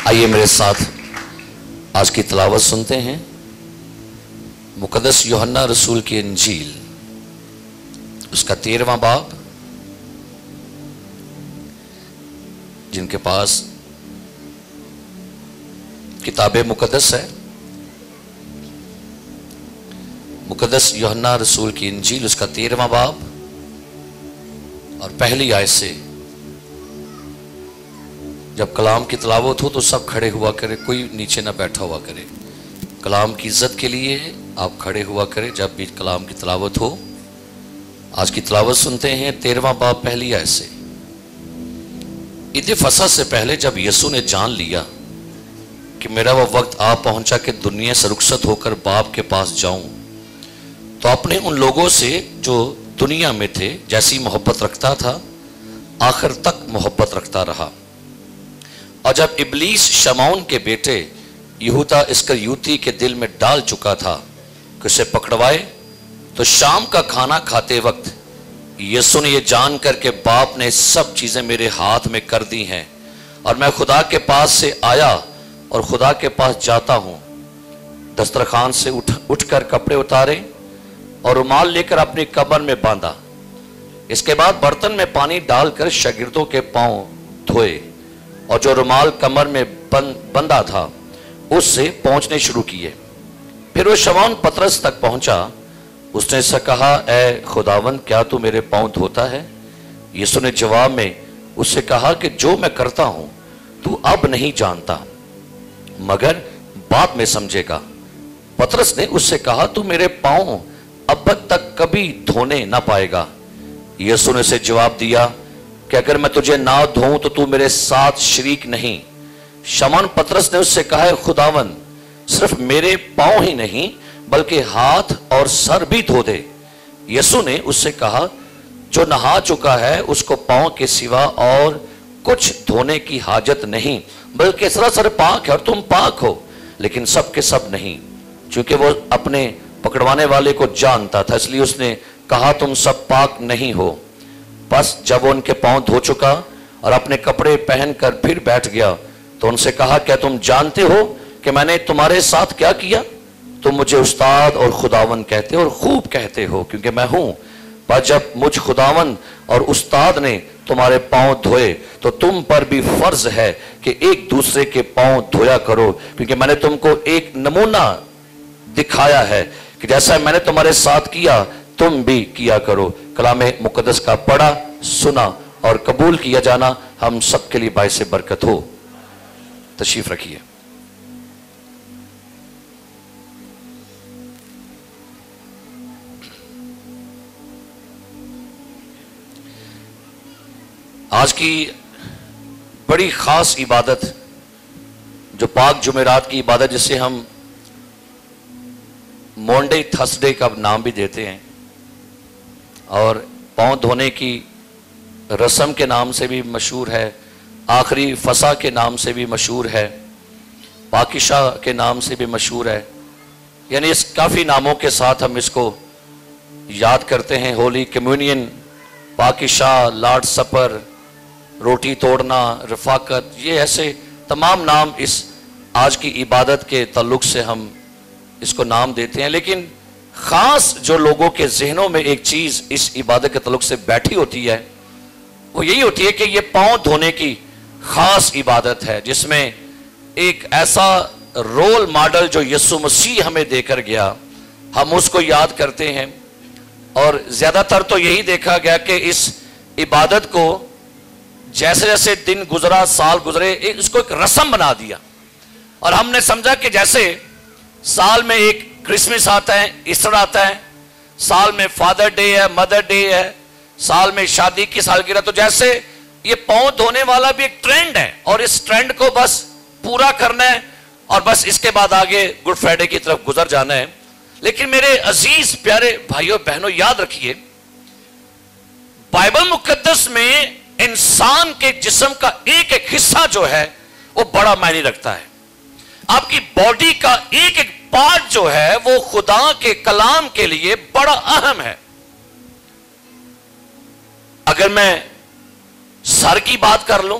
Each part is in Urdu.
آئیے میرے ساتھ آج کی تلاوت سنتے ہیں مقدس یوحنا رسول کی انجیل، اس کا 13واں باب۔ جن کے پاس کتاب مقدس ہے، مقدس یوحنا رسول کی انجیل اس کا 13واں باب اور پہلی آیت سے جب کلام کی تلاوت ہو تو سب کھڑے ہوا کرے، کوئی نیچے نہ بیٹھا ہوا کرے۔ کلام کی عزت کے لیے آپ کھڑے ہوا کرے جب بھی کلام کی تلاوت ہو۔ آج کی تلاوت سنتے ہیں 13واں باب پہلی آیت سے۔ عید فصح سے پہلے جب یسوع نے جان لیا کہ میرا وہ وقت آ پہنچا کہ دنیا سے رخصت ہو کر باپ کے پاس جاؤں، تو اپنے ان لوگوں سے جو دنیا میں تھے جیسی محبت رکھتا تھا آخر تک محبت رکھتا رہا۔ اور جب ابلیس شمعون کے بیٹے یہودا اسکریوتی کے دل میں ڈال چکا تھا کہ اسے پکڑوائے، تو شام کا کھانا کھاتے وقت یسوع نے یہ جان کر کہ باپ نے سب چیزیں میرے ہاتھ میں کر دی ہیں اور میں خدا کے پاس سے آیا اور خدا کے پاس جاتا ہوں، دسترخوان سے اٹھ کر کپڑے اتارے اور رومال لے کر اپنی کمر میں باندھا۔ اس کے بعد برتن میں پانی ڈال کر شاگردوں کے پاؤں دھوئے اور جو رومال کمر میں بندھا تھا اس سے پہنچنے شروع کیے۔ پھر وہ شمعون پطرس تک پہنچا، اس نے اسے کہا، اے خداوند، کیا تو میرے پاؤں دھوتا ہے؟ یسوع نے جواب میں اس سے کہا کہ جو میں کرتا ہوں تو اب نہیں جانتا مگر بعد میں سمجھے گا۔ پطرس نے اس سے کہا، تو میرے پاؤں اب تک کبھی دھونے نہ پائے گا۔ یسوع نے اسے جواب دیا کہ اگر میں تجھے نہ دھوؤں تو میرے ساتھ شریک نہیں۔ شمعون پطرس نے اس سے کہا، خداوند، صرف میرے پاؤں ہی نہیں بلکہ ہاتھ اور سر بھی دھو دے۔ یسوع نے اس سے کہا، جو نہا چکا ہے اس کو پاؤں کے سوا اور کچھ دھونے کی حاجت نہیں، بلکہ سراسر پاک ہے اور تم پاک ہو، لیکن سب کے سب نہیں۔ چونکہ وہ اپنے پکڑوانے والے کو جانتا تھا اس لیے اس نے کہا، تم سب پاک نہیں ہو۔ بس جب وہ ان کے پاؤں دھو چکا اور اپنے کپڑے پہن کر پھر بیٹھ گیا تو ان سے کہا، کیا تم جانتے ہو کہ میں نے تمہارے ساتھ کیا کیا؟ تم مجھے استاد اور خداوند کہتے اور خوب کہتے ہو کیونکہ میں ہوں۔ پر جب مجھ خداوند اور استاد نے تمہارے پاؤں دھوئے تو تم پر بھی فرض ہے کہ ایک دوسرے کے پاؤں دھویا کرو، کیونکہ میں نے تم کو ایک نمونہ دکھایا ہے کہ جیسا میں نے تمہارے ساتھ کیا تم بھی کیا کرو۔ کلام مقدس کا پڑھا، سنا اور قبول کیا جانا ہم سب کے لیے باعث برکت ہو۔ تشریف رکھیے۔ آج کی بڑی خاص عبادت جو پاک جمعرات کی عبادت، جسے ہم مونڈے تھرسڈے کا نام بھی دیتے ہیں اور پاؤں دھونے کی رسم کے نام سے بھی مشہور ہے، آخری فصح کے نام سے بھی مشہور ہے، پاکشاہ کے نام سے بھی مشہور ہے، یعنی اس کافی ناموں کے ساتھ ہم اس کو یاد کرتے ہیں۔ ہولی کمیونین، پاکشاہ، لارڈ سپر، روٹی توڑنا، رفاقت، یہ ایسے تمام نام اس آج کی عبادت کے تعلق سے ہم اس کو نام دیتے ہیں۔ لیکن خاص جو لوگوں کے ذہنوں میں ایک چیز اس عبادت کے تعلق سے بیٹھی ہوتی ہے وہ یہی ہوتی ہے کہ یہ پاؤں دھونے کی خاص عبادت ہے، جس میں ایک ایسا رول ماڈل جو یسوع مسیح ہمیں دے کر گیا ہم اس کو یاد کرتے ہیں۔ اور زیادہ تر تو یہی دیکھا گیا کہ اس عبادت کو جیسے جیسے دن گزرا، سال گزرے، اس کو ایک رسم بنا دیا اور ہم نے سمجھا کہ جیسے سال میں ایک کرسمس آتا ہے، ایسٹر آتا ہے، سال میں فادر ڈے ہے، مدر ڈے ہے، سال میں شادی کی سالگرہ، تو جیسے یہ پاؤں دھونے والا بھی ایک ٹرینڈ ہے اور اس ٹرینڈ کو بس پورا کرنا ہے اور بس اس کے بعد آگے گڈ فرائیڈے کی طرف گزر جانا ہے۔ لیکن میرے عزیز پیارے بھائیوں بہنوں، یاد رکھیے بائبل مقدس میں انسان کے جسم کا ایک ایک حصہ جو ہے وہ بڑا معنی رکھتا ہے۔ آپ کی باڈی کا ایک ایک پارٹ جو ہے وہ خدا کے کلام کے لیے بڑا اہم ہے۔ اگر میں سر کی بات کر لوں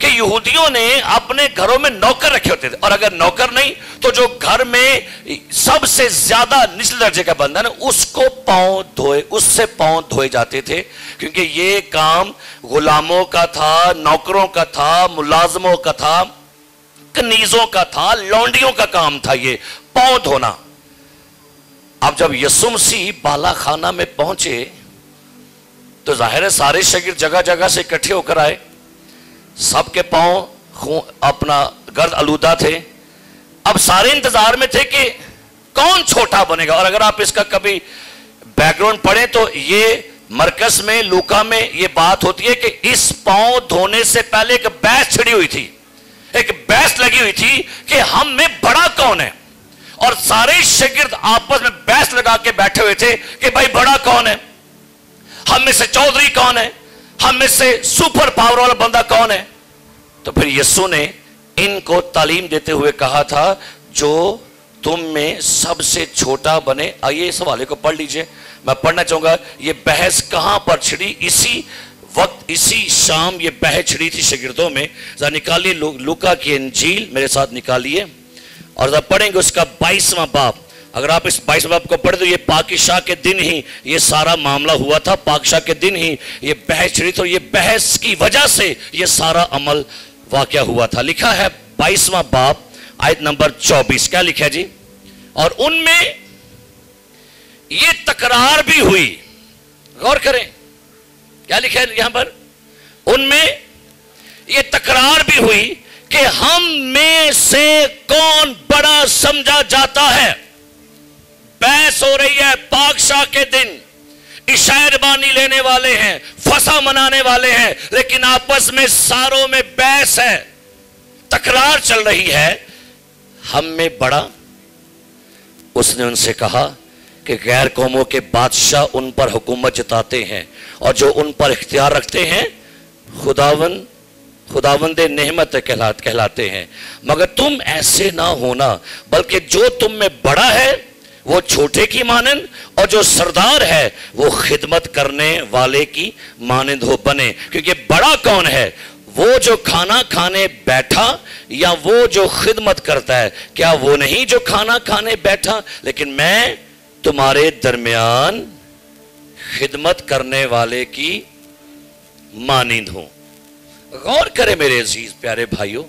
کہ یہودیوں نے اپنے گھروں میں نوکر رکھے ہوتے تھے, اور اگر نوکر نہیں تو جو گھر میں سب سے زیادہ نچلے درجے کا بندہ نا, اس کو پاؤں دھوئے, اس سے پاؤں دھوئے جاتے تھے, کیونکہ یہ کام غلاموں کا تھا, نوکروں کا تھا, ملازموں کا تھا, کنیزوں کا تھا, لونڈیوں کا کام تھا یہ پاؤں دھونا. اب جب یسوع مسیح بالا خانہ میں پہنچے تو ظاہر ہے سارے شاگرد جگہ جگہ سے اکٹھے ہو کر آئے, سب کے پاؤں اپنا گرد آلودہ تھے. اب سارے انتظار میں تھے کہ کون چھوٹا بنے گا. اور اگر آپ اس کا کبھی بیک گراؤنڈ پڑھیں تو یہ مرکز میں, لوکا میں یہ بات ہوتی ہے کہ اس پاؤں دھونے سے پہلے ایک بحث چھڑی ہوئی تھی, ایک بحث لگی ہوئی تھی کہ ہم میں بڑا کون ہے, اور سارے شاگرد آپس میں بحث لگا کے بیٹھے ہوئے تھے کہ بھائی بڑا کون ہے, ہم میں سے چودھری کون ہے, ہم میں سے سپر پاور والا بندہ کون ہے. تو پھر یسوع نے ان کو تعلیم دیتے ہوئے کہا تھا جو تم میں سب سے چھوٹا بنے. آئیے اس حوالے کو پڑھ لیجئے, میں پڑھنا چاہوں گا یہ بحث کہاں پر چھڑی. اسی وقت اسی شام یہ بحث چھڑی تھی شاگردوں میں. ذرا نکالیے لوکا کی انجیل میرے ساتھ نکالیے, اور ذرا پڑھیں گے اس کا 22واں باب. اگر آپ اس 22واں باب کو پڑھیں تو یہ پاکشاہ کے دن ہی یہ سارا معاملہ ہوا تھا, پاکشاہ کے دن ہی یہ بحث چھڑی تھی, اور یہ بحث کی وجہ سے یہ سارا عمل واقعہ ہوا تھا. لکھا ہے 22واں باب آیت نمبر 24, کیا لکھا ہے جی؟ اور ان میں یہ تکرار بھی ہوئی. غور کریں کیا لکھا ہے یہاں پر, ان میں یہ تکرار بھی ہوئی کہ ہم میں سے کون بڑا سمجھا جاتا ہے. بحث ہو رہی ہے پاکشاہ کے دن, عشاء ربانی لینے والے ہیں, فسح منانے والے ہیں, لیکن آپس میں ساروں میں بحث ہے, تکرار چل رہی ہے. ہم میں بڑا. اس نے ان سے کہا کہ غیر قوموں کے بادشاہ ان پر حکومت جتاتے ہیں, اور جو ان پر اختیار رکھتے ہیں خداوند نعمت کہلاتے ہیں. مگر تم ایسے نہ ہونا, بلکہ جو تم میں بڑا ہے وہ چھوٹے کی مانند, اور جو سردار ہے وہ خدمت کرنے والے کی مانند ہو بنے. کیونکہ بڑا کون ہے, وہ جو کھانا کھانے بیٹھا یا وہ جو خدمت کرتا ہے؟ کیا وہ نہیں جو کھانا کھانے بیٹھا؟ لیکن میں تمہارے درمیان خدمت کرنے والے کی مانند ہوں. غور کرے میرے عزیز پیارے بھائیوں,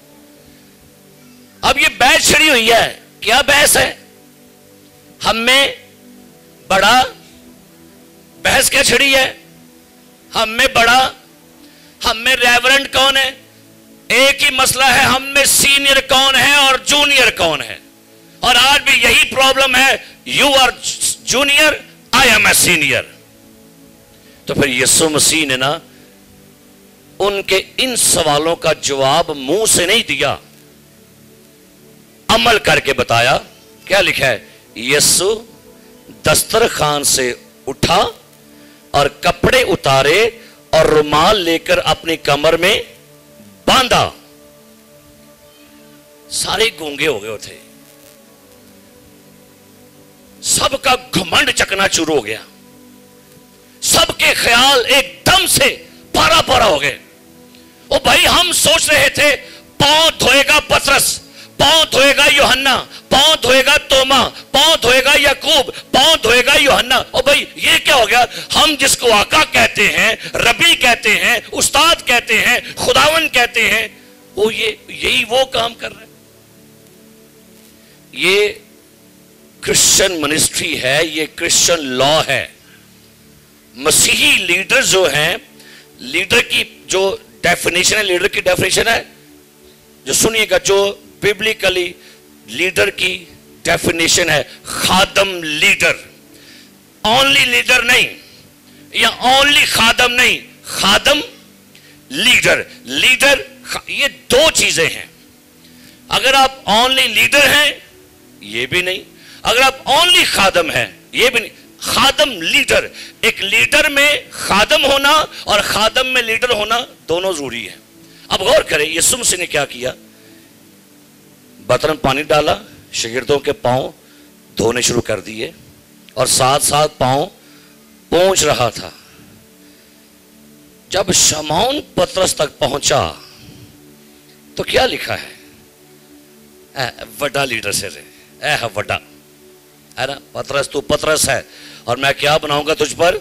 اب یہ بحث چھڑی ہوئی ہے. کیا بحث ہے؟ ہم میں بڑا. بحث کیا چھڑی ہے؟ ہم میں بڑا, ہم میں ریورنڈ کون ہے. ایک ہی مسئلہ ہے, ہم میں سینئر کون ہے اور جونیئر کون ہے. اور آج بھی یہی پرابلم ہے, you are junior, I am a senior. تو پھر یسوع مسیح نے نا ان کے ان سوالوں کا جواب منہ سے نہیں دیا, عمل کر کے بتایا. کیا لکھا ہے؟ یسوع دسترخوان سے اٹھا اور کپڑے اتارے اور رومال لے کر اپنی کمر میں باندھا. سارے گونگے ہو گئے تھے, سب کا گھمنڈ چکنا چور ہو گیا, سب کے خیال ایک دم سے پارا پارا ہو گئے. او بھائی ہم سوچ رہے تھے پاؤں دھوئے گا پترس, پاؤں دھوئے گا یوحنا, پاؤں دھوئے گا توما, پاؤں دھوئے گا یعقوب, پاؤں دھوئے گا یوحنا. او بھائی یہ کیا ہو گیا؟ ہم جس کو آقا کہتے ہیں, ربی کہتے ہیں, استاد کہتے ہیں, خداون کہتے ہیں, وہ یہی وہ کام کر رہے ہیں. یہ کرسچن منسٹری ہے, یہ کرسچن لا ہے. مسیحی لیڈر جو ہیں, لیڈر کی جو ڈیفینیشن ہے, لیڈر کی ڈیفینیشن ہے جو سنیے گا, جو ببلیکلی لیڈر کی ڈیفینیشن ہے, خادم لیڈر. اونلی لیڈر نہیں یا اونلی خادم نہیں, خادم لیڈر. لیڈر یہ دو چیزیں ہیں. اگر آپ اونلی لیڈر ہیں یہ بھی نہیں, اگر آپ اونلی خادم ہیں یہ بھی نہیں. خادم لیڈر, ایک لیڈر میں خادم ہونا اور خادم میں لیڈر ہونا دونوں ضروری ہے. اب غور کریں یسوع مسیح نے کیا کیا. برتن پانی ڈالا, شاگردوں کے پاؤں دھونے شروع کر دیے, اور ساتھ ساتھ پاؤں پہنچ رہا تھا. جب شمعون پترس تک پہنچا تو کیا لکھا ہے؟ وڈا لیڈر سے اے وڈا ہے نا، پترس تو پترس ہے اور میں کیا بناؤں گا تجھ پر،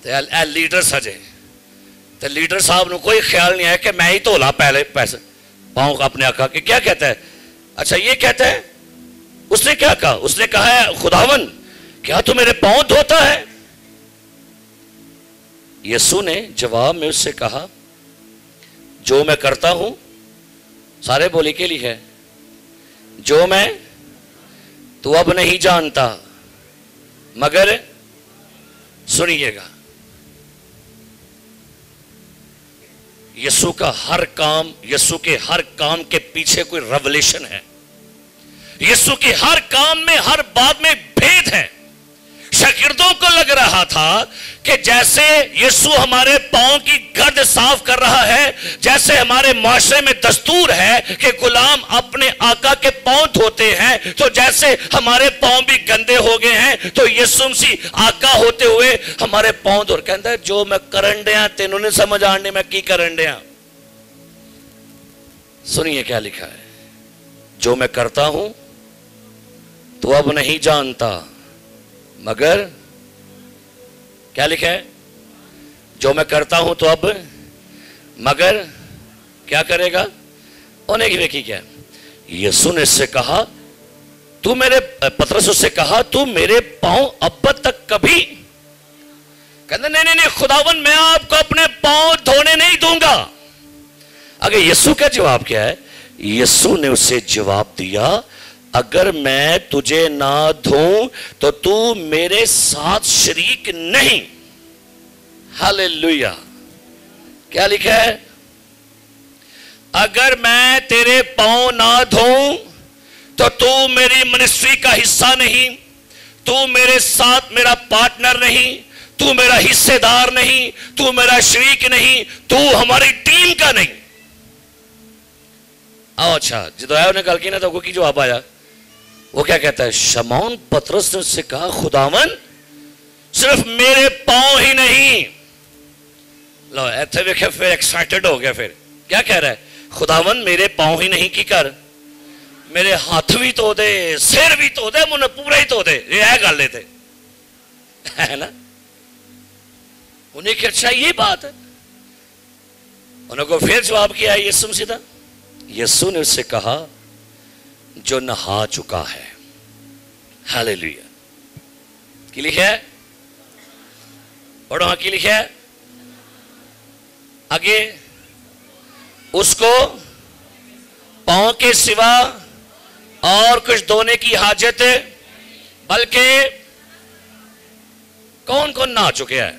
اے لیڈر سجے. تو لیڈر صاحب نے کوئی خیال نہیں ہے کہ میں ہی دھولا پہلے پیسے پاؤں اپنے آقا کے. کیا کہتا ہے؟ اچھا یہ کہتا ہے، اس نے کیا کہا؟ اس نے کہا ہے خداون کیا تو میرے پاؤں دھوتا ہے؟ یسوع نے جواب میں اس سے کہا جو میں کرتا ہوں، سارے بولی کے لیے ہے، جو میں تو اب نہیں جانتا مگر سنیے گا. یسوع کا ہر کام، یسوع کے ہر کام کے پیچھے کوئی ریولیشن ہے. یسوع کے ہر کام میں، ہر بات میں بھید ہے. شاگردوں کو لگ رہا تھا کہ جیسے یسوع ہمارے پاؤں کی گرد صاف کر رہا ہے، جیسے ہمارے معاشرے میں دستور ہے کہ غلام اپنے آقا کے پاؤں دھوتے ہیں، تو جیسے ہمارے پاؤں بھی گندے ہو گئے ہیں، تو یسوع مسیح آقا ہوتے ہوئے ہمارے پاؤں دھو. کہتا ہے جو میں کرن دیا تینوں نے سمجھ آنے میں کی کرن دیا. سنیے کیا لکھا ہے، جو میں کرتا ہوں تو اب نہیں جانتا مگر کیا لکھا ہے؟ جو میں کرتا ہوں تو اب مگر کیا کرے گا؟ انہیں کی ویکی کیا ہے؟ یسوع نے اس سے کہا تو میرے، پترس اس سے کہا تو میرے پاؤں اب تک کبھی. کہتے نہیں خداون میں آپ کو اپنے پاؤں دھونے نہیں دوں گا. اگر یسوع کا جواب کیا ہے؟ یسوع نے اسے جواب دیا اگر میں تجھے نہ دھوں تو تو میرے ساتھ شریک نہیں. ہاللیلویا. کیا لکھا ہے؟ اگر میں تیرے پاؤں نہ دھوں تو تو میری منسٹری کا حصہ نہیں، تو میرے ساتھ میرا پارٹنر نہیں، تو میرا حصے دار نہیں، تو میرا شریک نہیں، تو ہماری ٹیم کا نہیں. اچھا جدو آیا انہیں گل کی نا تو کی جواب آیا، وہ کیا کہتا ہے؟ شمعون پترس نے سے کہا خداون صرف میرے پاؤں ہی نہیں. لو ایتھے ویکھے پھر ایکسائٹڈ ہو گیا. پھر کیا کہہ رہا ہے؟ خداون میرے پاؤں ہی نہیں کی کر، میرے ہاتھ بھی تو دے، سر بھی تو دے، منہ پورا ہی تو دے. یہ ہے گل لیتے ہے نا. انہیں کہ اچھا یہ بات ہے. انہوں کو پھر جواب کیا یسوع مسیح دا. یسوع نے اس سے کہا جو نہا چکا ہے. ہاللیلویا. کی لکھا ہے؟ پڑھو ہاں کی لکھا ہے؟ آگے اس کو پاؤں کے سوا اور کچھ دھونے کی حاجت بلکہ کون کون نہا چکے ہے؟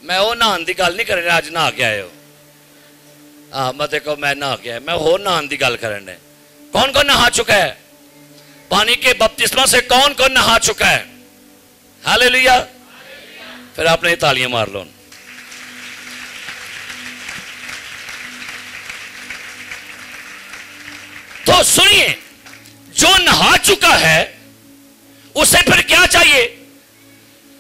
میں وہ نہان دی گل نہیں کر رہا آج نہا کے آئے ہو. ہاں میں دیکھو میں نہا کے آئے، میں ہو نہان دی گل کرنے. کون کون نہا چکا ہے؟ پانی کے بپتسمہ سے کون کون نہا چکا ہے؟ ہاللیلویا. پھر آپ نے تالیاں مار لو. تو سنیے، جو نہا چکا ہے اسے پھر کیا چاہیے؟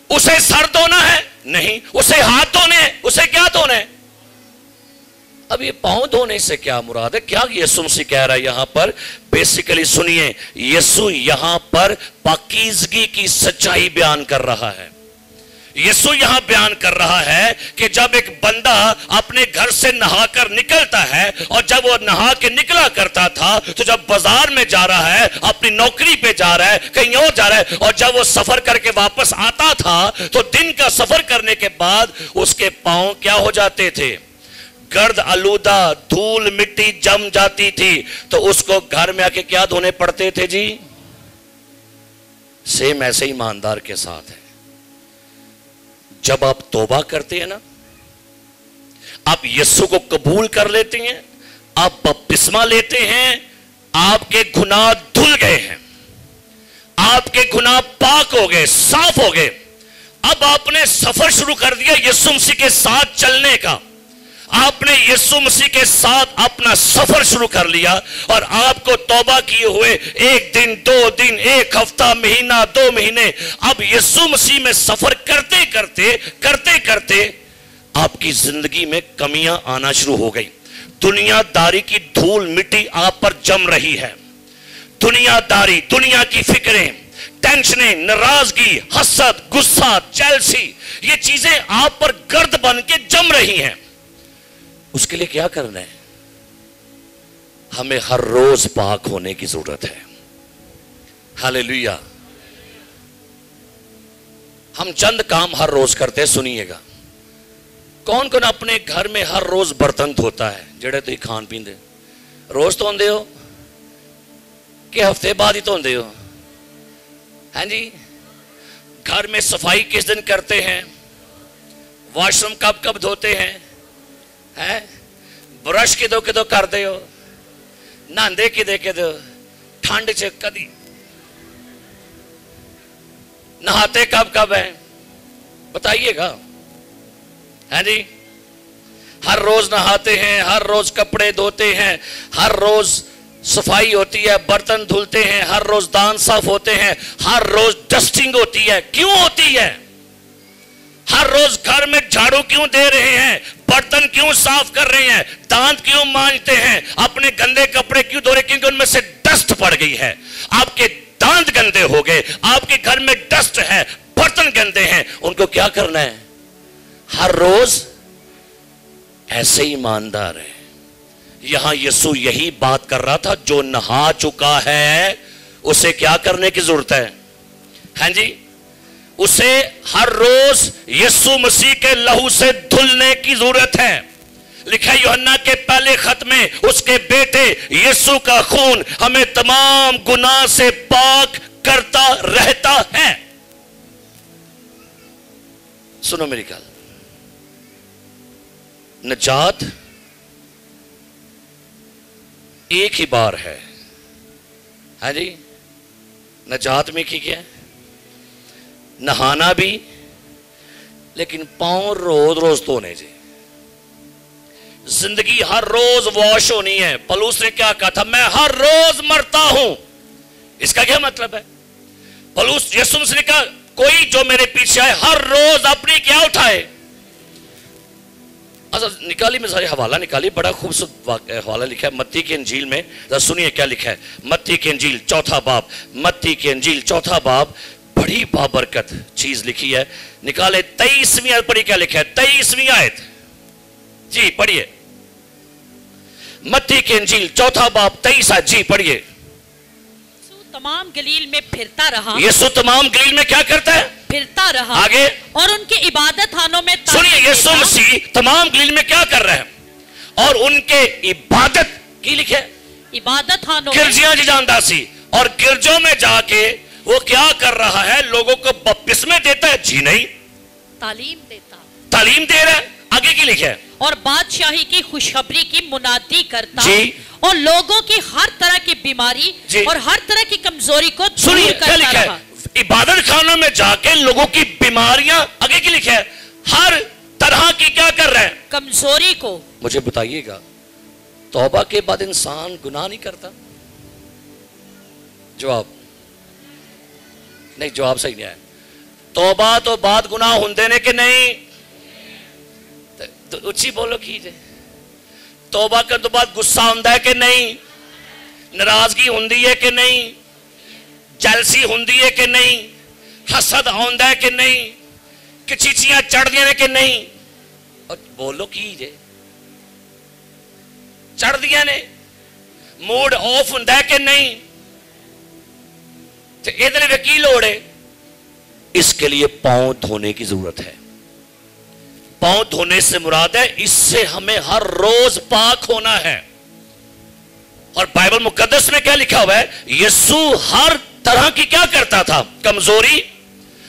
اسے سر دھونا ہے؟ نہیں. اسے ہاتھ دھونے ہیں؟ اسے کیا دھونا ہے؟ اب یہ پاؤں دھونے سے کیا مراد ہے؟ کیا یسوع مسیح کہہ رہا ہے یہاں پر؟ بیسیکلی سنیے، یسوع یہاں پر پاکیزگی کی سچائی بیان کر رہا ہے. یسوع یہاں بیان کر رہا ہے کہ جب ایک بندہ اپنے گھر سے نہا کر نکلتا ہے، اور جب وہ نہا کے نکلا کرتا تھا تو جب بازار میں جا رہا ہے، اپنی نوکری پہ جا رہا ہے، کہیں اور جا رہا ہے، اور جب وہ سفر کر کے واپس آتا تھا تو دن کا سفر کرنے کے بعد اس کے پاؤں کیا ہو جاتے تھے؟ گرد آلودہ، دھول مٹی جم جاتی تھی. تو اس کو گھر میں آ کے کیا دھونے پڑتے تھے جی؟ سیم ایسے ایماندار کے ساتھ ہے. جب آپ توبہ کرتے ہیں نا، آپ یسوع کو قبول کر لیتے ہیں، آپ بپتسمہ لیتے ہیں، آپ کے گناہ دھل گئے ہیں، آپ کے گناہ پاک ہو گئے، صاف ہو گئے. اب آپ نے سفر شروع کر دیا یسوع مسیح کے ساتھ چلنے کا. آپ نے یسوع مسیح کے ساتھ اپنا سفر شروع کر لیا، اور آپ کو توبہ کیے ہوئے 1 دن 2 دن 1 ہفتہ مہینہ 2 مہینے اب یسوع مسیح میں سفر کرتے کرتے آپ کی زندگی میں کمیاں آنا شروع ہو گئی. دنیا داری کی دھول مٹی آپ پر جم رہی ہے. دنیا داری, دنیا کی فکریں, ٹینشنیں, ناراضگی, حسد, غصہ, جیلسی, یہ چیزیں آپ پر گرد بن کے جم رہی ہیں. اس کے لیے کیا کرنا ہے؟ ہمیں ہر روز پاک ہونے کی ضرورت ہے. ہاللیلویا. ہم چند کام ہر روز کرتے ہیں, سنیے گا. کون کون اپنے گھر میں ہر روز برتن دھوتا ہے؟ جڑے تو کھان پیندے روز دھوندے ہو کہ ہفتے بعد ہی دھوندے ہو؟ ہاں جی. گھر میں صفائی کس دن کرتے ہیں؟ واش روم کب کب دھوتے ہیں؟ برش کدو کدو کرتے ہو؟ نہاندے کدے کدو؟ ٹھنڈ چ کدی؟ نہاتے کب کب ہیں؟ بتائیے گا. ہاں جی. ہر روز نہاتے ہیں, ہر روز کپڑے دھوتے ہیں, ہر روز صفائی ہوتی ہے, برتن دھلتے ہیں, ہر روز دان صاف ہوتے ہیں, ہر روز ڈسٹنگ ہوتی ہے. کیوں ہوتی ہے؟ ہر روز گھر میں جھاڑو کیوں دے رہے ہیں؟ برتن کیوں صاف کر رہے ہیں؟ دانت کیوں مانجتے ہیں؟ اپنے گندے کپڑے کیوں دھو رہے؟ کیونکہ ان میں سے ڈسٹ پڑ گئی ہے. آپ کے دانت گندے ہو گئے, آپ کے گھر میں ڈسٹ ہے, برتن گندے ہیں. ان کو کیا کرنا ہے؟ ہر روز. ایسے ایماندار ہے. یہاں یسوع یہی بات کر رہا تھا, جو نہا چکا ہے اسے کیا کرنے کی ضرورت ہے؟ ہاں جی. اسے ہر روز یسوع مسیح کے لہو سے دھلنے کی ضرورت ہے. لکھا ہے یوحنا کے پہلے خط میں, اس کے بیٹے یسوع کا خون ہمیں تمام گناہ سے پاک کرتا رہتا ہے. سنو میری گل. نجات ایک ہی بار ہے. ہاں جی. نجات میں کی کیا ہے؟ نہانا بھی, لیکن پاؤں روز روز دھونے جی. زندگی ہر روز واش ہونی ہے. پولس نے کیا کہا تھا؟ میں ہر روز مرتا ہوں. اس کا کیا مطلب ہے؟ پولس یسوع نے کہا کوئی جو میرے پیچھے آئے ہر روز اپنی کیا اٹھائے. نکالی میں سارے حوالہ نکالی, بڑا خوبصورت حوالہ لکھا ہے متی کی انجیل میں. سنیے کیا لکھا ہے. متی کی انجیل چوتھا باب, متی کی انجیل چوتھا باب, بڑی بابرکت چیز لکھی ہے. نکالے 23ویں آیت پڑھی. کیا لکھا ہے 23ویں آیت؟ جی پڑھیے. متی کی انجیل چوتھا باب 23 آیت. جی پڑھیے. تمام گلیل میں پھرتا رہا. یسوع تمام گلیل میں کیا کرتا ہے؟ پھرتا رہا. آگے. اور ان کے عبادت خانوں میں سنیے, یسوع مسیح تمام گلیل میں کیا کر رہے ہیں؟ اور ان کے عبادت کی لکھے عبادت خانوں گرجیاں جی جاندہ سی, اور گرجوں میں جا کے وہ کیا کر رہا ہے؟ لوگوں کو بپتسمے دیتا ہے؟ جی نہیں, تعلیم دیتا. تعلیم دے رہا ہے. آگے کی لکھے اور بادشاہی کی خوشخبری کی منادی کرتا جی, اور لوگوں کی ہر طرح کی بیماری جی, اور ہر طرح کی کمزوری کو دور کرتا رہا. عبادت خانوں میں جا کے لوگوں کی بیماریاں, آگے کی لکھے ہر طرح کی کیا کر رہے ہیں؟ کمزوری کو. مجھے بتائیے گا, توبہ کے بعد انسان گناہ نہیں کرتا؟ جواب نہیں, جواب صحیح نہیں ہے. توبہ تو بعد گناہ ہوندے نے کہ نہیں؟ اچھی بولو کیجئے. توبہ کر تو بعد غصہ ہوندہ ہے کہ نہیں؟ ناراضگی ہوندی ہے کہ نہیں؟ جیلسی ہوندی ہے کہ نہیں؟ حسد ہوندہ ہے کہ نہیں؟ کچیچیاں چڑھ دیا نے کہ نہیں؟ اور بولو کیجئے. چڑھ دیا نے, موڈ آف ہوندہ ہے کہ نہیں؟ تو ادھر وکیل اوڑے. اس کے لیے پاؤں دھونے کی ضرورت ہے. پاؤں دھونے سے مراد ہے اس سے ہمیں ہر روز پاک ہونا ہے. اور بائبل مقدس میں کیا لکھا ہوا ہے؟ یسوع ہر طرح کی کیا کرتا تھا؟ کمزوری.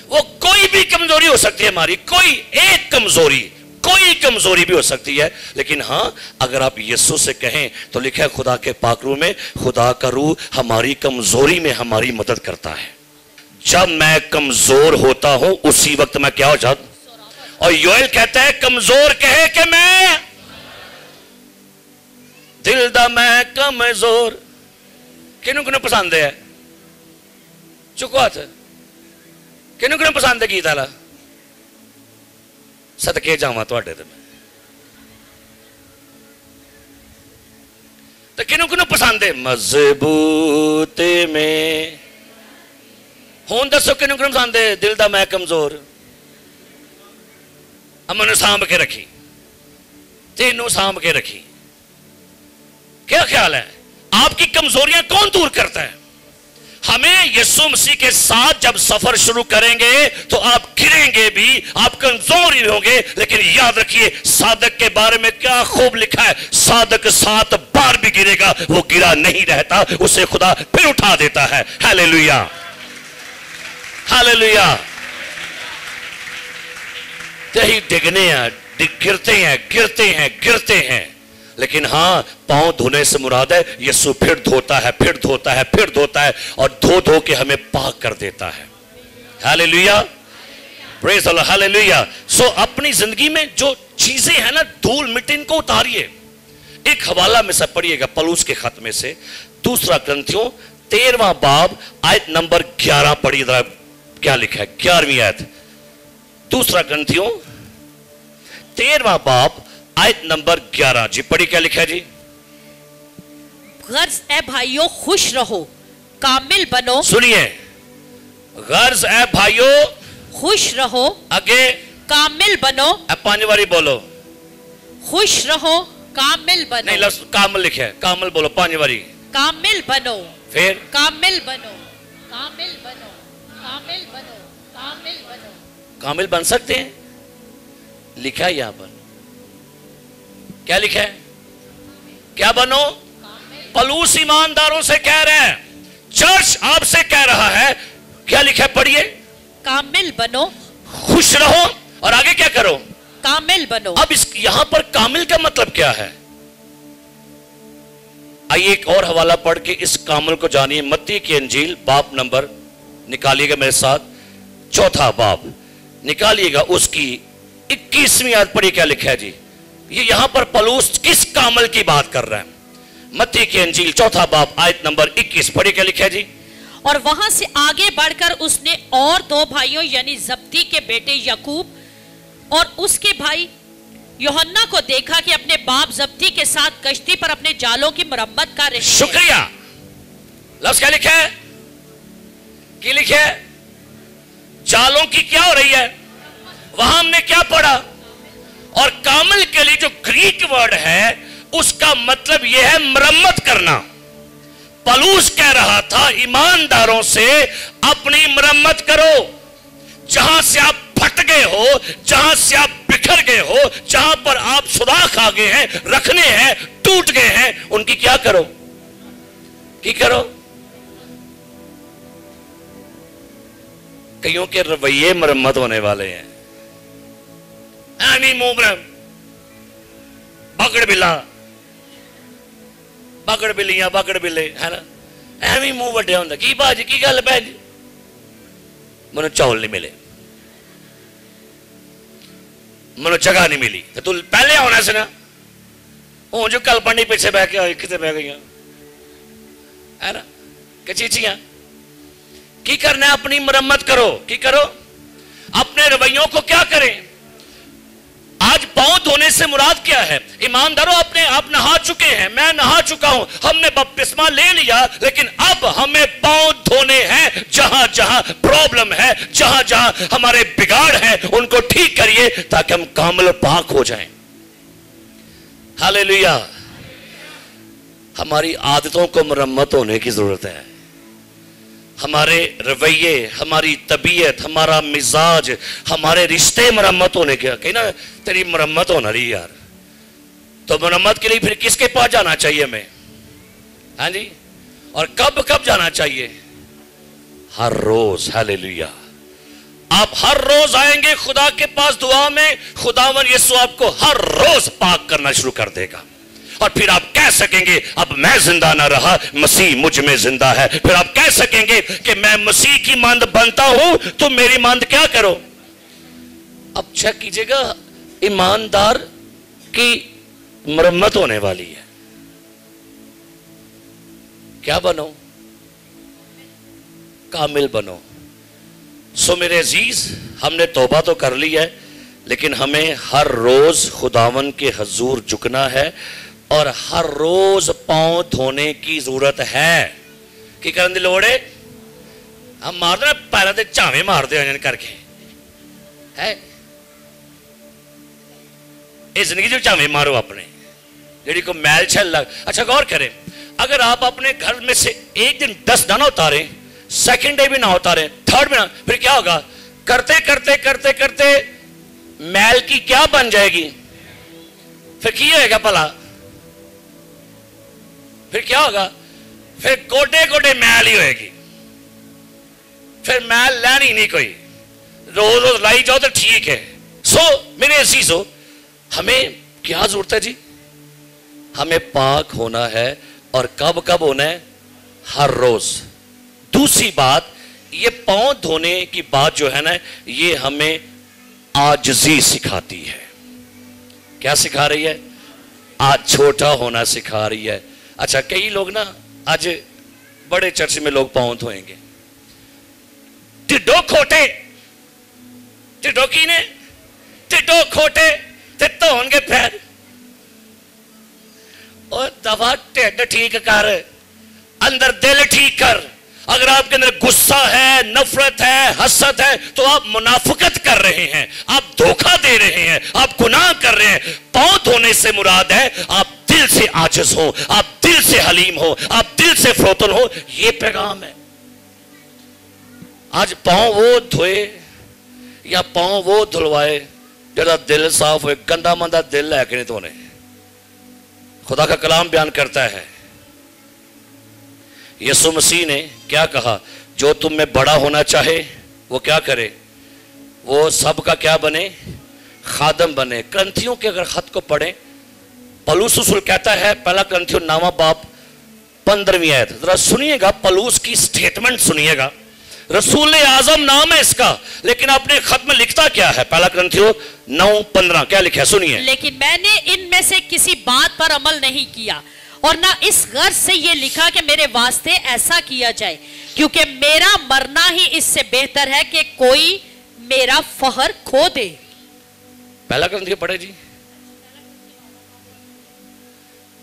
وہ کوئی بھی کمزوری ہو سکتی ہے ہماری, کوئی ایک کمزوری, کوئی کمزوری بھی ہو سکتی ہے, لیکن ہاں اگر آپ یسوع سے کہیں تو لکھا ہے خدا کے پاک روح میں, خدا کا روح ہماری کمزوری میں ہماری مدد کرتا ہے. جب میں کمزور ہوتا ہوں اسی وقت میں کیا ہو جاتا. اور یوئل کہتا ہے کمزور کہے کہ میں دل دا میں کمزور. کنوں کنوں پسند ہے؟ چکو ہاتھ. کنوں کنوں پسند ہے گیت والا؟ صدقے جاواں تواڈے تے میں. تو کنوں کنوں پسند ہے مضبوط میں ہون دسو کنوں کنوں پسند ہے دل دا میں کمزور امن سانب کے رکھی تینوں سانب کے رکھی کیا خیال ہے آپ کی کمزوریاں کون دور کرتا ہے ہمیں یسوع مسیح کے ساتھ جب سفر شروع کریں گے تو آپ گریں گے بھی آپ کمزور ہی ہوں گے لیکن یاد رکھیے صادق کے بارے میں کیا خوب لکھا ہے صادق 7 بار بھی گرے گا وہ گرا نہیں رہتا اسے خدا پھر اٹھا دیتا ہے ہاللیلویا ہاللیلویا یہی ڈگنے ہیں گرتے ہیں لیکن ہاں پاؤں دھونے سے مراد ہے یسوع پھر دھوتا ہے اور دھو کے ہمیں پاک کر دیتا ہے ہاللیلویا پریز اللہ ہاللیلویا سو اپنی زندگی میں جو چیزیں ہیں نا دھول مٹی ان کو اتاریے ایک حوالہ میں سے پڑھیے گا پلوس کے خط میں سے 2 کرنتھیوں 13واں باب آیت نمبر 11 پڑھیے ذرا کیا لکھا ہے 11ویں آیت 2 کرنتھیوں 13واں باب آیت نمبر 11 جی پڑھی کیا لکھا ہے جی غرض اے بھائیو خوش رہو کامل بنو سنیے غرض اے بھائیو خوش رہو آگے کامل بنو پانی واری بولو خوش رہو کامل بنو نہیں لفظ کامل لکھا ہے کامل بولو پانی واری کامل بنو پھر کامل بنو کامل بنو کامل بنو کامل بنو کامل بن سکتے ہیں لکھا ہے یہاں پر کیا لکھا ہے کیا بنو پلوس ایمانداروں سے کہہ رہے ہیں چرچ آپ سے کہہ رہا ہے کیا لکھا ہے پڑھیے کامل بنو خوش رہو اور آگے کیا کرو کامل بنو اب اس یہاں پر کامل کا مطلب کیا ہے آئیے ایک اور حوالہ پڑھ کے اس کامل کو جانیے متی کی انجیل باب نمبر نکالیے گا میرے ساتھ 4 باب نکالیے گا اس کی 21ویں آیت پڑھیے کیا لکھا ہے جی یہ یہاں پر پلوس کس کامل کی بات کر رہا ہے متی کی انجیل 4 باب آیت نمبر 21 پڑھیے کیا لکھا ہے جی اور وہاں سے آگے بڑھ کر اس نے اور 2 بھائیوں یعنی زبدی کے بیٹے یعقوب اور اس کے بھائی یوحنا کو دیکھا کہ اپنے باپ زبدی کے ساتھ کشتی پر اپنے جالوں کی مرمت کر رہے ہیں شکریہ لفظ کیا لکھا ہے کی لکھا ہے جالوں کی کیا ہو رہی ہے وہاں ہم نے کیا پڑھا اور کامل کے لیے جو گریک ورڈ ہے اس کا مطلب یہ ہے مرمت کرنا پلوس کہہ رہا تھا ایمانداروں سے اپنی مرمت کرو جہاں سے آپ پھٹ گئے ہو جہاں سے آپ بکھر گئے ہو جہاں پر آپ سوراخ آ گئے ہیں رکھنے ہیں ٹوٹ گئے ہیں ان کی کیا کرو کی کرو کئیوں کے رویے مرمت ہونے والے ہیں بگڑ بلا بگڑ بلیاں بگڑ بلے ہے نا ایویں منہ وڈے ہوندے کی باجی کی گل بہن جی منو چاول نہیں ملے منو جگہ نہیں ملی تو پہلے آنا سی نا ہوں جو کل پڑھنی پیچھے بہ کے کتنے بہ گئی ہے نا کچیچیاں کی کرنا ہے اپنی مرمت کرو کی کرو اپنے رویوں کو کیا کریں آج پاؤں دھونے سے مراد کیا ہے ایمانداروں اپنے آپ نہا چکے ہیں میں نہا چکا ہوں ہم نے بپتسمہ لے لیا لیکن اب ہمیں پاؤں دھونے ہیں جہاں جہاں پرابلم ہے جہاں جہاں ہمارے بگاڑ ہیں ان کو ٹھیک کریے تاکہ ہم کامل پاک ہو جائیں ہاللیلویا ہماری عادتوں کو مرمت ہونے کی ضرورت ہے ہمارے رویے ہماری طبیعت ہمارا مزاج ہمارے رشتے مرمت ہونے کے کہیں نا تیری مرمت ہونا رہی یار تو مرمت کے لیے پھر کس کے پاس جانا چاہیے ہمیں ہاں جی اور کب کب جانا چاہیے ہر روز ہاللیلویا آپ ہر روز آئیں گے خدا کے پاس دعا میں خداوند یسوع آپ کو ہر روز پاک کرنا شروع کر دے گا اور پھر آپ کہہ سکیں گے اب میں زندہ نہ رہا مسیح مجھ میں زندہ ہے پھر آپ کہہ سکیں گے کہ میں مسیح کی مانند بنتا ہوں تو میری مانند کیا کرو اب چیک کیجئے گا ایماندار کی مرمت ہونے والی ہے کیا بنو کامل بنو سو میرے عزیز ہم نے توبہ تو کر لی ہے لیکن ہمیں ہر روز خداوند کے حضور جھکنا ہے اور ہر روز پاؤں دھونے کی ضرورت ہے. کی کرن دی لوڑ ہے؟ ہم مار دے پہلے تے چاویں مار دے ہیں کر کے ہے. اس زندگی جو چاویں مارو اپنے جیڑی کو میل چھل لگ. اچھا غور کریں, اگر آپ اپنے گھر میں سے ایک دن 10 نہ اتاریں, سیکنڈ ڈے بھی نہ اتاریں, تھرڈ بھی نہ, پھر کیا ہوگا؟ کرتے کرتے کرتے کرتے میل کی کیا بن جائے گی؟ پھر کی ہوئے گا بھلا؟ پھر کیا ہوگا؟ پھر گوڈے گوڈے میل ہی ہوئے گی. پھر میل لینی نہیں کوئی, روز روز لائی جاؤ تو ٹھیک ہے. سو میرے عزیزو, ہمیں کیا ضرورت ہے جی؟ ہمیں پاک ہونا ہے. اور کب کب ہونا ہے؟ ہر روز. دوسری بات, یہ پاؤں دھونے کی بات جو ہے نا, یہ ہمیں عاجزی سکھاتی ہے. کیا سکھا رہی ہے؟ آج چھوٹا ہونا سکھا رہی ہے. اچھا, کئی لوگ نا آج بڑے چرچ میں لوگ پاؤں دھوئیں گے, ٹڈو کھوٹے, ٹڈو کی نے ٹڈو کھوٹے تے دھون گے پیر. اور دفعہ ٹھڈ ٹھیک کر, اندر دل ٹھیک کر. اگر آپ کے اندر غصہ ہے, نفرت ہے, حسد ہے, تو آپ منافقت کر رہے ہیں, آپ دھوکہ دے رہے ہیں, آپ گناہ کر رہے ہیں. پاؤں دھونے سے مراد ہے آپ دل سے عاجز ہو, آپ دل سے حلیم ہو, آپ دل سے فروتن ہو. یہ پیغام ہے. آج پاؤں وہ دھوئے یا پاؤں وہ دھلوائے جڑا دل صاف ہوئے. گندا مندہ دل ہے کہ نہیں دھونے. خدا کا کلام بیان کرتا ہے, یسوع مسیح نے کیا کہا؟ جو تم میں بڑا ہونا چاہے وہ کیا کرے؟ وہ سب کا کیا بنے؟ خادم بنے. کرنتھیوں کے اگر خط کو پڑھیں, پولس رسول کہتا ہے, پہلا کرنتھیوں 9واں باب 15ویں آیت, ذرا سنیے گا پولس کی سٹیٹمنٹ سنیے گا. رسول اعظم نام ہے اس کا, لیکن اپنے خط میں لکھتا کیا ہے؟ پہلا کرنتھیوں 9:15 کیا لکھا ہے؟ سنیے. لیکن میں نے ان میں سے کسی بات پر عمل نہیں کیا, اور نہ اس غرض سے یہ لکھا کہ میرے واسطے ایسا کیا جائے, کیونکہ میرا مرنا ہی اس سے بہتر ہے کہ کوئی میرا فخر کھو دے. پہلا کرنتھیوں پڑھے جی,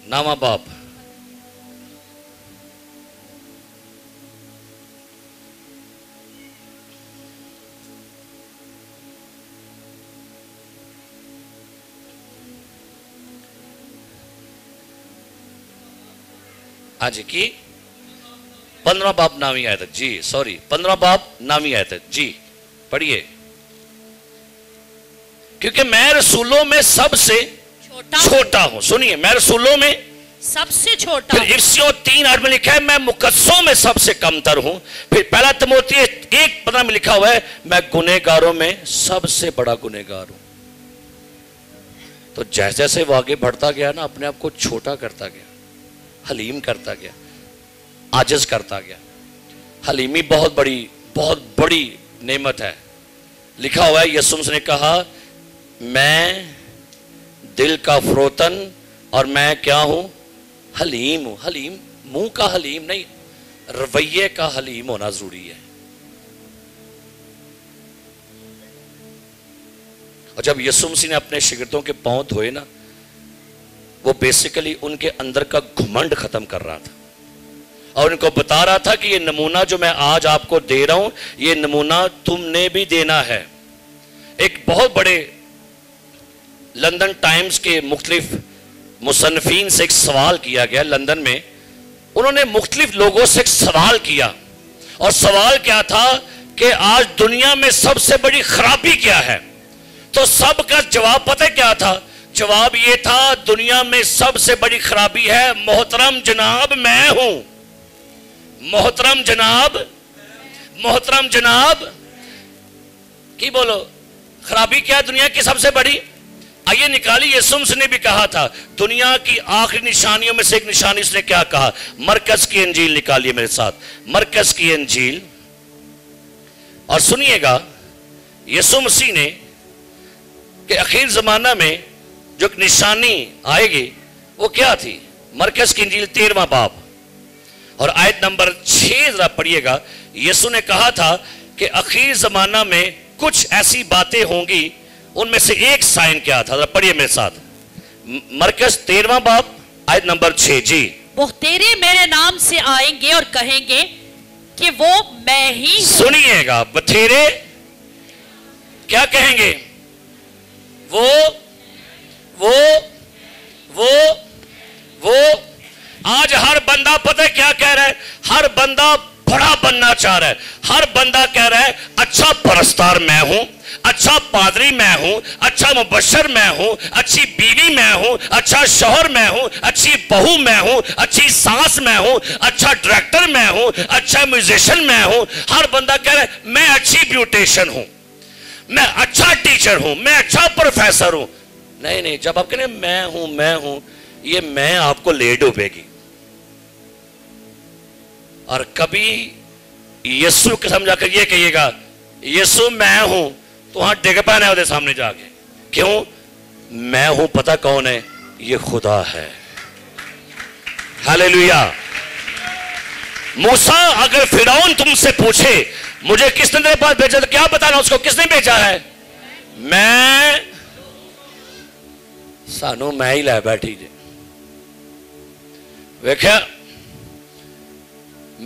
9واں باب. آج کی 15واں باب 9ویں آیت. جی سوری, 15واں باب 9ویں آیت. جی پڑھیے. کیونکہ میں رسولوں میں سب سے چھوٹا ہوں. سنیے, میں رسولوں میں سب سے چھوٹا. پھر افسیوں 3:8 میں لکھا ہے میں مقدسوں میں سب سے کم تر ہوں. پھر پہلا تموتی 1:15 میں لکھا ہوا ہے میں گنہگاروں میں سب سے بڑا گنہگار ہوں. تو جیسے جیسے وہ آگے بڑھتا گیا نا, اپنے آپ کو چھوٹا کرتا گیا, حلیم کرتا گیا, عاجز کرتا گیا. حلیمی بہت بڑی نعمت ہے. لکھا ہوا ہے یسوع نے کہا میں دل کا فروتن اور میں کیا ہوں؟ حلیم ہوں. حلیم منہ کا حلیم نہیں, رویے کا حلیم ہونا ضروری ہے. اور جب یسوع مسیح نے اپنے شاگردوں کے پاؤں دھوئے نا, وہ بیسیکلی ان کے اندر کا گھمنڈ ختم کر رہا تھا, اور ان کو بتا رہا تھا کہ یہ نمونہ جو میں آج آپ کو دے رہا ہوں, یہ نمونہ تم نے بھی دینا ہے. ایک بہت بڑے لندن ٹائمز کے مختلف مصنفین سے ایک سوال کیا گیا لندن میں. انہوں نے مختلف لوگوں سے ایک سوال کیا, اور سوال کیا تھا کہ آج دنیا میں سب سے بڑی خرابی کیا ہے؟ تو سب کا جواب پتہ کیا تھا؟ جواب یہ تھا دنیا میں سب سے بڑی خرابی ہے محترم جناب میں ہوں. محترم جناب, محترم جناب کی بولو, خرابی کیا دنیا کی سب سے بڑی؟ آئیے نکالی. یسوع نے بھی کہا تھا دنیا کی آخری نشانیوں میں سے ایک نشانی اس نے کیا کہا؟ مرکز کی انجیل نکالیے میرے ساتھ, مرکز کی انجیل. اور سنیے گا یسوع مسیح نے کہ آخر زمانہ میں جو ایک نشانی آئے گی وہ کیا تھی؟ مرکز کی انجیل 13واں باب اور آیت نمبر 6 ذرا پڑھیے گا. یسوع نے کہا تھا کہ آخر زمانہ میں کچھ ایسی باتیں ہوں گی, ان میں سے ایک سائن کیا تھا؟ ذرا پڑھیے میرے ساتھ, مرکز 13واں باب آیت نمبر 6 جی. وہ تیرے میرے نام سے آئیں گے اور کہیں گے کہ وہ میں ہی ہوں. سنیے گا, بتھیرے کیا کہیں گے؟ وہ آج ہر بندہ پتہ ہے کیا کہہ رہا ہے؟ ہر بندہ بڑا بننا چاہ رہا ہے. ہر بندہ کہہ رہا ہے اچھا پرستار میں ہوں, اچھا پادری میں ہوں, اچھا مبشر میں ہوں, اچھی بیوی میں ہوں, اچھا شوہر میں ہوں, اچھی بہو میں ہوں, اچھی ساس میں ہوں, اچھا ڈائریکٹر میں ہوں, اچھا میوزیشین میں ہوں. ہر بندہ کہہ رہا ہے میں اچھی بیوٹیشن ہوں, میں اچھا ٹیچر ہوں, میں اچھا پروفیسر ہوں. نہیں, جب آپ کہنے میں ہوں, یہ میں آپ کو لے ڈوبے گی. اور کبھی یسو کے سمجھا کر یہ کہیے گا یسو میں ہوں, تو وہاں ڈگ پانا ہے وہ سامنے جا کے. کیوں؟ میں ہوں پتا کون ہے؟ یہ خدا ہے. ہاللیلویا. موسیٰ اگر فرعون تم سے پوچھے مجھے کس نے تیرے پاس بھیجا, تو کیا بتانا اس کو کس نے بھیجا ہے؟ میں. سانو میں ہی لے بیٹھی جی. ویکھیا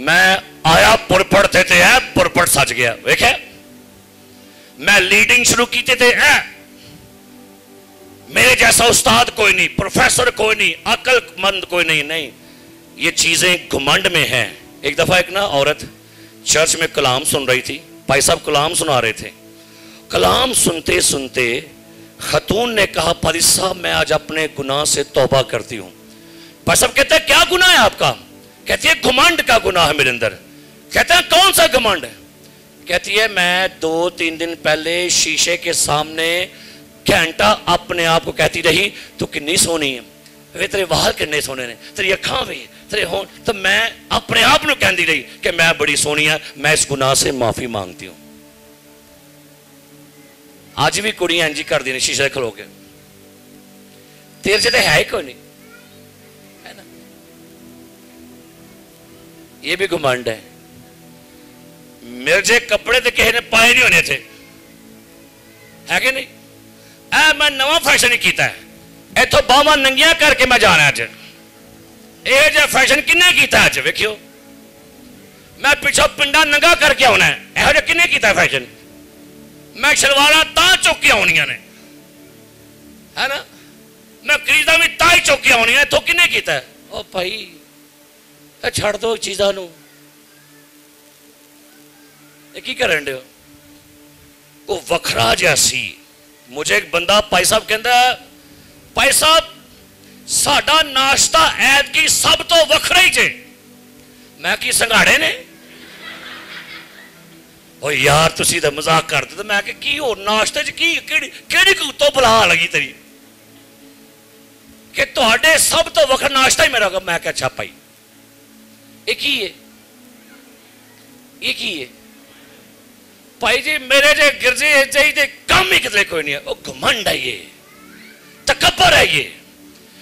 میں آیا پرپڑ تھے پرپڑ سچ گیا. ویکھیا میں لیڈنگ شروع کیتے تھے, میرے جیسا استاد کوئی نہیں, پروفیسر کوئی نہیں, عقل مند کوئی نہیں. نہیں, یہ چیزیں گھمنڈ میں ہیں. ایک دفعہ ایک نا عورت چرچ میں کلام سن رہی تھی, بھائی صاحب کلام سنا رہے تھے. کلام سنتے سنتے خاتون نے کہا پادری صاحب میں آج اپنے گناہ سے توبہ کرتی ہوں. بھائی صاحب کہتے ہیں کیا گناہ ہے آپ کا؟ کہتی ہے گھمنڈ کا گناہ ہے میرے اندر. کہتے ہیں کون سا گھمنڈ ہے؟ کہتی ہے میں 2-3 دن پہلے شیشے کے سامنے گھنٹہ اپنے آپ کو کہتی رہی تو کنی سونی ہے, تیرے وال کنے سونے نے, تیری اکھاں بھی, تیرے ہون. تو میں اپنے آپ کو کہتی رہی کہ میں بڑی سونی ہے, میں اس گناہ سے معافی مانگتی ہوں. آج بھی کڑیاں انجی کر دی شیشے کھلو کے, تیرے سے تو ہے ہی کوئی نہیں, ہے نا. یہ بھی گھمنڈ ہے. میرے جے کپڑے تو کسی نے پائے نہیں ہونے تھے, ہے کہ نہیں؟ میں نواں فیشن ہی کیتا ہے, ایتھو باواں ننگیاں کر کے میں جانا اج. یہ جا فیشن کنے کیتا اج؟ ویکھیو میں پیچھو پنڈا ننگا کر کے آنا ہے, یہ جا کنے کیتا فیشن؟ میں شلواراں تاں چوکیاں ہونیاں نے, ہے نا. میں کریزاں بھی تاں ہی چوکیاں ہونیاں, تو کنے کیتا ہے؟ او بھائی چھڑ دو چیزاں نو, یہ کی کرن دے ہو؟ وہ وکھرا جیسی. مجھے ایک بندہ پائی صاحب کہندا ہے پائی صاحب ساڈا ناشتہ عید کی سب تو وکھرا ہی جے. میں کی سنگاڑے نے؟ او یار تسی تے مذاق کرتے. تو میں کہ کی ہو ناشتے چ کی کیڑی تو بلا لگی تیری کہ تہاڈے سب تو وکھرا ناشتہ ہی میرا. میں کہ اچھا پائی یہ کی ہے, یہ کی ہے بھائی جی؟ میرے جے گرجے چاہیے کام ہی کتنے کوئی نہیں ہے. وہ گھمنڈ ہے, یہ تکبر ہے.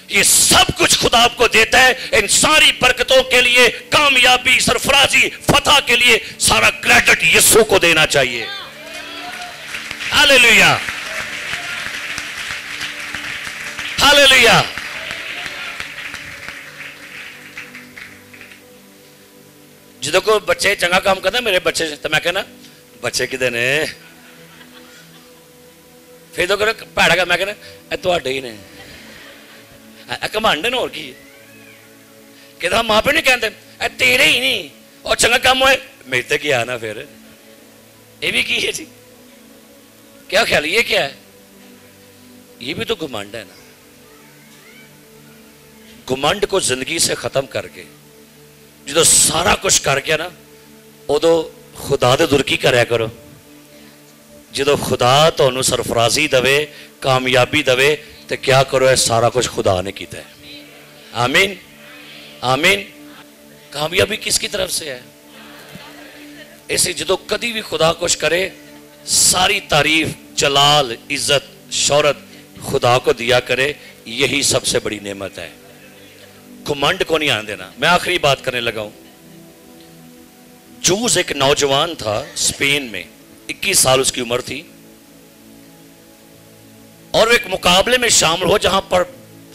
یہ سب کچھ خدا آپ کو دیتا ہے ان ساری برکتوں کے لیے, کامیابی, سرفرازی, فتح کے لیے سارا کریڈٹ یسوع کو دینا چاہیے. ہاللیلویا, ہاللیلویا. جدو کو بچے چنگا کام کرتے ہیں میرے بچے سے, تو میں کہنا بچے کدے نے, پھر تو کرو پیڑا کا, میں کہنا اے تواڈے ہی نے, گھمنڈ نے. اور کی کہ ماں پہ نہیں کہتے اے تیرے ہی نہیں, اور چنگا کام ہوئے میرے تے کیا نا. پھر یہ بھی کی ہے جی, کیا خیال, یہ کیا ہے؟ یہ بھی تو گھمنڈ ہے نا. گھمنڈ کو زندگی سے ختم کر کے جدو سارا کچھ کر کے نا ادو خدا دے در کی کریا کرو. جدو خدا تو سرفرازی دے, کامیابی دے, تو کیا کرو ہے سارا کچھ خدا نے کیتا ہے. آمین, آمین. کامیابی کس کی طرف سے ہے؟ اسے جدو کدی بھی خدا کچھ کرے ساری تعریف, جلال, عزت, شہرت خدا کو دیا کرے. یہی سب سے بڑی نعمت ہے. گھمنڈ کو نہیں آنے دینا. میں آخری بات کرنے لگا ہوں. جوز ایک نوجوان تھا اسپین میں, 21 سال اس کی عمر تھی, اور ایک مقابلے میں شامل ہو جہاں پر